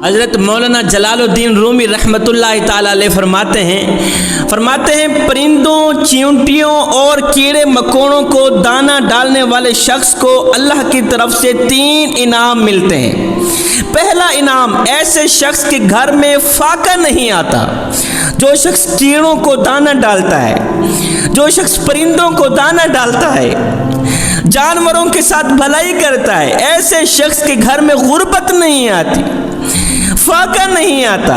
حضرت مولانا جلال الدین رومی رحمۃ اللہ تعالی علیہ فرماتے ہیں پرندوں، چیونٹیوں اور کیڑے مکوڑوں کو دانہ ڈالنے والے شخص کو اللہ کی طرف سے 3 انعام ملتے ہیں۔ پہلا انعام، ایسے شخص کے گھر میں فاقہ نہیں آتا جو شخص کیڑوں کو دانہ ڈالتا ہے، جو شخص پرندوں کو دانہ ڈالتا ہے، جانوروں کے ساتھ بھلائی کرتا ہے، ایسے شخص کے گھر میں غربت نہیں آتی، فاقہ نہیں آتا۔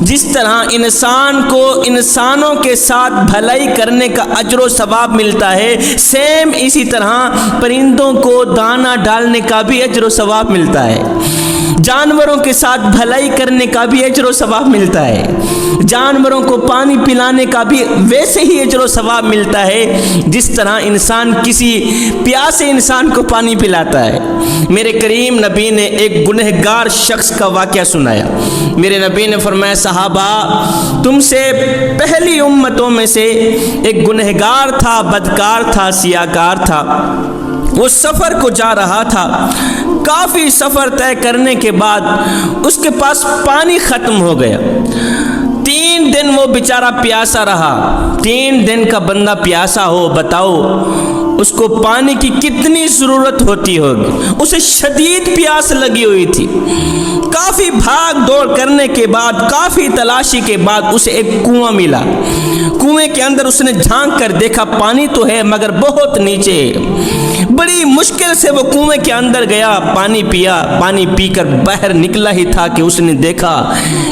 جس طرح انسان کو انسانوں کے ساتھ بھلائی کرنے کا اجر و ثواب ملتا ہے، سیم اسی طرح پرندوں کو دانہ ڈالنے کا بھی اجر و ثواب ملتا ہے، جانوروں کے ساتھ بھلائی کرنے کا بھی اجر و ثواب ملتا ہے، جانوروں کو پانی پلانے کا بھی ویسے ہی اجر و ثواب ملتا ہے جس طرح انسان کسی پیاسے انسان کو پانی پلاتا ہے۔ میرے کریم نبی نے ایک گنہگار شخص کا واقعہ سنایا۔ میرے نبی نے فرمایا، صحابہ، تم سے پہلی امتوں میں سے ایک گنہگار تھا، بدکار تھا، سیاہکار تھا۔ وہ سفر کو جا رہا تھا، کافی سفر طے کرنے کے بعد اس کے پاس پانی ختم ہو گیا۔ 3 دن وہ بیچارہ پیاسا رہا۔ 3 دن کا بندہ پیاسا ہو، بتاؤ اس کو پانی کی کتنی ضرورت ہوتی ہوگی۔ اسے شدید پیاس لگی ہوئی تھی۔ کافی بھاگ دوڑ کرنے کے بعد، کافی تلاشی کے بعد اسے ایک کنواں ملا۔ کنویں کے اندر اس نے جھانک کر دیکھا، پانی تو ہے مگر بہت نیچے ہے۔ بڑی مشکل سے وہ کنویں کے اندر گیا، پانی پیا۔ پانی پی کر باہر نکلا ہی تھا کہ اس نے دیکھا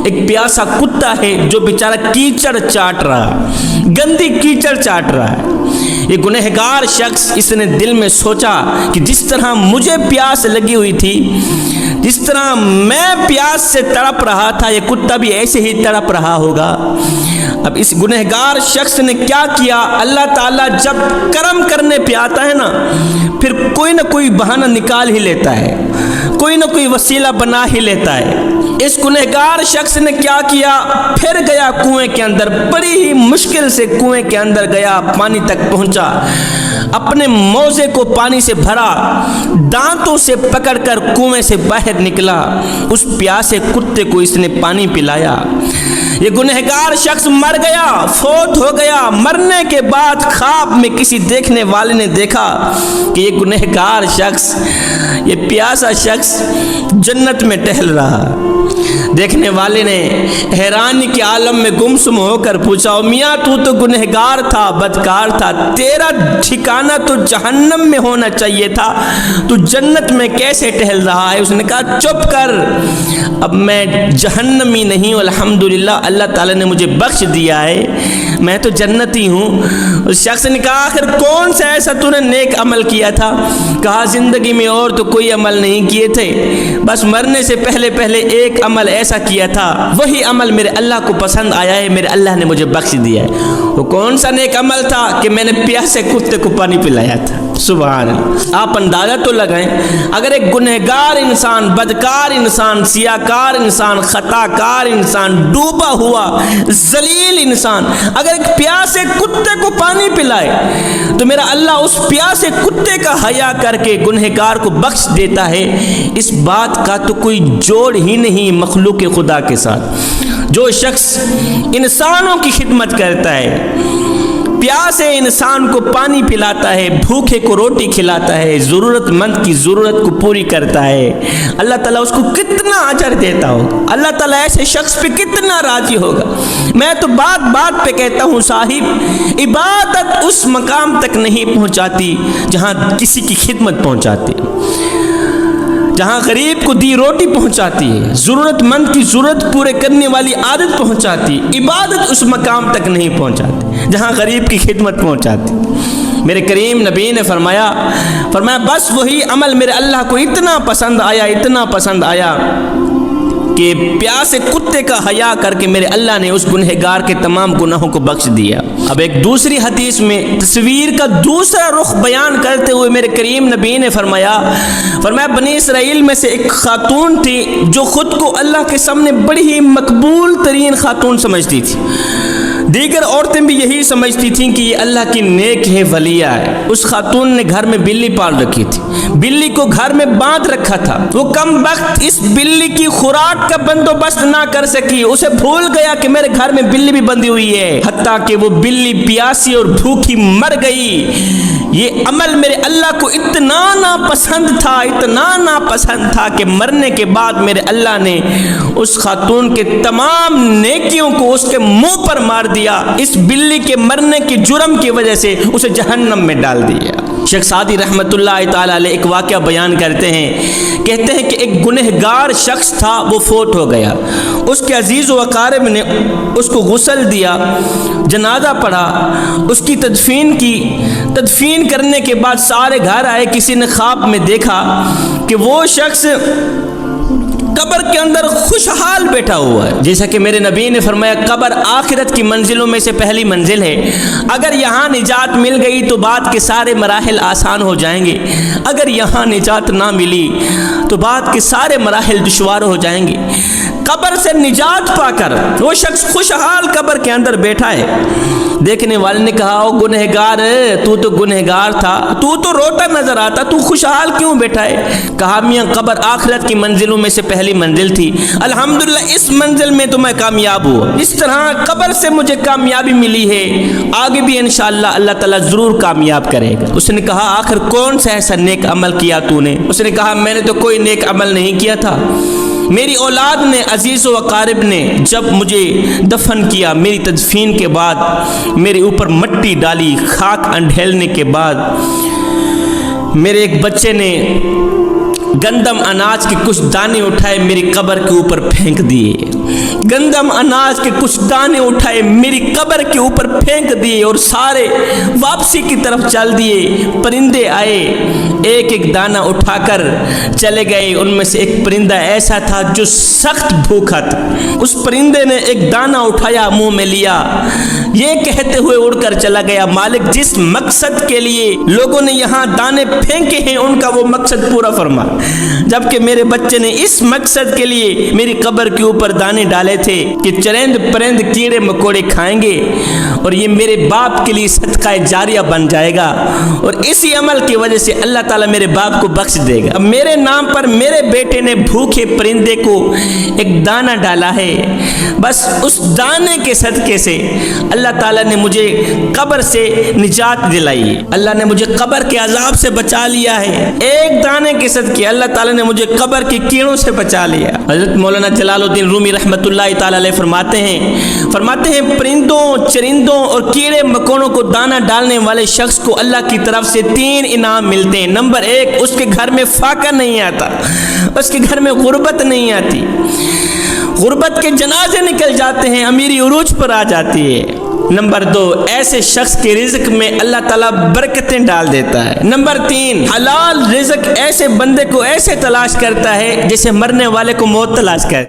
ایک پیاسا کتا ہے جو بیچارہ کیچڑ چاٹ رہا، گندی کیچڑ چاٹ رہا ہے۔ یہ گنہگار شخص، اس نے دل میں سوچا کہ جس طرح مجھے پیاس لگی ہوئی تھی، جس طرح میں پیاس سے تڑپ رہا تھا، یہ کتا بھی ایسے ہی تڑپ رہا ہوگا۔ اب اس گنہگار شخص نے کیا کیا؟ اللہ تعالیٰ جب کرم کرنے پہ آتا ہے نا، پھر کوئی نہ کوئی بہانہ نکال ہی لیتا ہے، کوئی نہ کوئی وسیلہ بنا ہی لیتا ہے۔ اس گنہگار شخص نے کیا کیا؟ پھر گیا کنویں کے اندر، بڑی ہی مشکل سے کنویں کے اندر گیا، پانی تک پہنچا، اپنے موزے کو پانی سے بھرا، دانتوں سے پکڑ کر کنویں سے باہر نکلا، اس پیاسے کتے کو اس نے پانی پلایا۔ یہ گنہگار شخص مر گیا، فوت ہو گیا۔ مرنے کے بعد خواب میں کسی دیکھنے والے نے دیکھا کہ یہ گنہگار شخص، یہ پیاسا شخص جنت میں ٹہل رہا۔ دیکھنے والے نے حیرانی کے عالم میں گمسم ہو کر پوچھا، میاں تو گنہگار تھا، بدکار تھا، تیرا ٹھکانہ تو جہنم میں ہونا چاہیے تھا، تو جنت میں کیسے ٹہل رہا ہے؟ اس نے کہا، چپ کر، اب میں جہنمی نہیں ہوں، الحمدللہ اللہ تعالیٰ نے مجھے بخش دیا ہے، میں تو جنتی ہوں۔ اس شخص نے کہا، آخر کون سا ایسا تو نے نیک عمل کیا تھا؟ کہا، زندگی میں اور تو کوئی عمل نہیں کیے تھے، بس مرنے سے پہلے ایک عمل ایسا کیا تھا، وہی عمل میرے اللہ کو پسند آیا ہے، میرے اللہ نے مجھے بخش دیا ہے۔ وہ کون سا نیک عمل تھا؟ کہ میں نے پیاسے کتے کو پانی پلایا تھا۔ سبحان اللہ۔ آپ اندازہ تو لگائیں، اگر ایک گنہگار انسان، بدکار انسان، سیاہکار انسان، خطاکار انسان، ڈوبا ہوا ذلیل انسان اگر ایک پیاسے کتے کو پانی پلائے تو میرا اللہ اس پیاسے کتے کا حیا کر کے گنہگار کو بخش دیتا ہے۔ اس بات کا تو کوئی جوڑ ہی نہیں مخلوق خدا کے ساتھ۔ جو شخص انسانوں کی خدمت کرتا ہے، پیاسے انسان کو پانی پلاتا ہے، بھوکے کو روٹی کھلاتا ہے، ضرورت مند کی ضرورت کو پوری کرتا ہے، اللہ تعالیٰ اس کو کتنا اجر دیتا ہوگا، اللہ تعالیٰ ایسے شخص پہ کتنا راضی ہوگا۔ میں تو بات بات پہ کہتا ہوں، صاحب، عبادت اس مقام تک نہیں پہنچاتی جہاں کسی کی خدمت پہنچاتی، جہاں غریب کو دی روٹی پہنچاتی ہے، ضرورت مند کی ضرورت پورے کرنے والی عادت پہنچاتی، عبادت اس مقام تک نہیں پہنچاتی جہاں غریب کی خدمت پہنچاتی۔ میرے کریم نبی نے فرمایا بس وہی عمل میرے اللہ کو اتنا پسند آیا کہ پیاسے کتے کا حیا کر کے میرے اللہ نے اس گنہگار کے تمام گناہوں کو بخش دیا۔ اب ایک دوسری حدیث میں تصویر کا دوسرا رخ بیان کرتے ہوئے میرے کریم نبی نے فرمایا بنی اسرائیل میں سے ایک خاتون تھی جو خود کو اللہ کے سامنے بڑی ہی مقبول ترین خاتون سمجھتی تھی، دیگر عورتیں بھی یہی سمجھتی تھیں کہ یہ اللہ کی نیک ہے، ولیہ ہے۔ اس خاتون نے گھر میں بلی پال رکھی تھی، بلی کو گھر میں باندھ رکھا تھا۔ وہ کم وقت اس بلی کی خوراک کا بندوبست نہ کر سکی، اسے بھول گیا کہ میرے گھر میں بلی بھی بندھی ہوئی ہے، حتیٰ کہ وہ بلی پیاسی اور بھوکی مر گئی۔ یہ عمل میرے اللہ کو اتنا ناپسند تھا کہ مرنے کے بعد میرے اللہ نے اس خاتون کے تمام نیکیوں کو اس کے منہ پر مار دیا۔ اس بلی کے مرنے کے جرم کی وجہ سے اسے جہنم میں ڈال دیا۔ شیخ سعدی رحمۃ اللہ تعالی علیہ ایک واقعہ بیان کرتے ہیں، کہتے ہیں کہ ایک گنہگار شخص تھا، وہ فوت ہو گیا۔ اس کے عزیز و اقارب نے اس کو غسل دیا، جنازہ پڑھا، اس کی تدفین کی۔ تدفین کرنے کے بعد سارے گھر آئے، کسی نے خواب میں دیکھا کہ وہ شخص قبر کے اندر خوشحال بیٹھا ہوا ہے۔ جیسا کہ میرے نبی نے فرمایا، قبر آخرت کی منزلوں میں سے پہلی منزل ہے، اگر یہاں نجات مل گئی تو بعد کے سارے مراحل آسان ہو جائیں گے، اگر یہاں نجات نہ ملی تو بعد کے سارے مراحل دشوار ہو جائیں گے۔ قبر سے نجات پا کر وہ شخص خوشحال قبر کے اندر بیٹھا ہے۔ دیکھنے والے نے کہا، او گنہگار، تو گنہگار تھا، تو روتا نظر آتا، تو خوشحال کیوں بیٹھا ہے؟ کہا، میاں قبر آخرت کی منزلوں میں سے پہلی منزل تھی، الحمدللہ اس منزل میں تو میں کامیاب ہوا، اس طرح قبر سے مجھے کامیابی ملی ہے، آگے بھی انشاءاللہ اللہ تعالیٰ ضرور کامیاب کرے گا۔ اس نے کہا، آخر کون سا ایسا نیک عمل کیا تو نے؟ اس نے کہا، میں نے تو کوئی نیک عمل نہیں کیا تھا، میری اولاد نے، عزیز و اقارب نے جب مجھے دفن کیا، میری تدفین کے بعد میرے اوپر مٹی ڈالی، خاک انڈھیلنے کے بعد میرے ایک بچے نے گندم اناج کے کچھ دانے اٹھائے میری قبر کے اوپر پھینک دیے، گندم اناج کے کچھ دانے اٹھائے میری قبر کے اوپر پھینک دیے اور سارے واپسی کی طرف چل دیے۔ پرندے آئے، ایک ایک دانہ اٹھا کر چلے گئے، ان میں سے ایک پرندہ ایسا تھا جو سخت بھوکا تھا، اس پرندے نے ایک دانہ اٹھایا، منہ میں لیا، یہ کہتے ہوئے اڑ کر چلا گیا، مالک جس مقصد کے لیے لوگوں نے یہاں دانے پھینکے ہیں ان کا وہ مقصد پورا فرما، جبکہ میرے بچے نے اس مقصد کے لیے میری قبر کے اوپر دانے ڈالے تھے کہ چرند پرند کیڑے مکوڑے کھائیں گے اور یہ میرے باپ کے لیے صدقہ جاریہ بن جائے گا، اور اسی عمل کی وجہ سے اللہ تعالیٰ میرے باپ کو بخش دے گا۔ اب میرے نام پر میرے بیٹے نے بھوکے پرندے کو ایک دانہ ڈالا ہے، بس اس دانے کے صدقے سے اللہ تعالیٰ نے مجھے قبر سے نجات دلائی، اللہ نے مجھے قبر کے عذاب سے بچا لیا ہے، ایک دانے کے صدقے اللہ تعالیٰ نے مجھے قبر کی کیڑوں سے بچا لیا۔ حضرت مولانا جلال الدین رومی رحمۃ اللہ تعالیٰ علیہ فرماتے ہیں پرندوں، چرندوں اور کیڑے مکوڑوں کو دانہ ڈالنے والے شخص کو اللہ کی طرف سے 3 انعام ملتے ہیں۔ نمبر 1، اس کے گھر میں فاقہ نہیں آتا، اس کے گھر میں غربت نہیں آتی، غربت کے جنازے نکل جاتے ہیں، امیری عروج پر آ جاتی ہے۔ نمبر 2، ایسے شخص کے رزق میں اللہ تعالیٰ برکتیں ڈال دیتا ہے۔ نمبر 3، حلال رزق ایسے بندے کو ایسے تلاش کرتا ہے جیسے مرنے والے کو موت تلاش کرے۔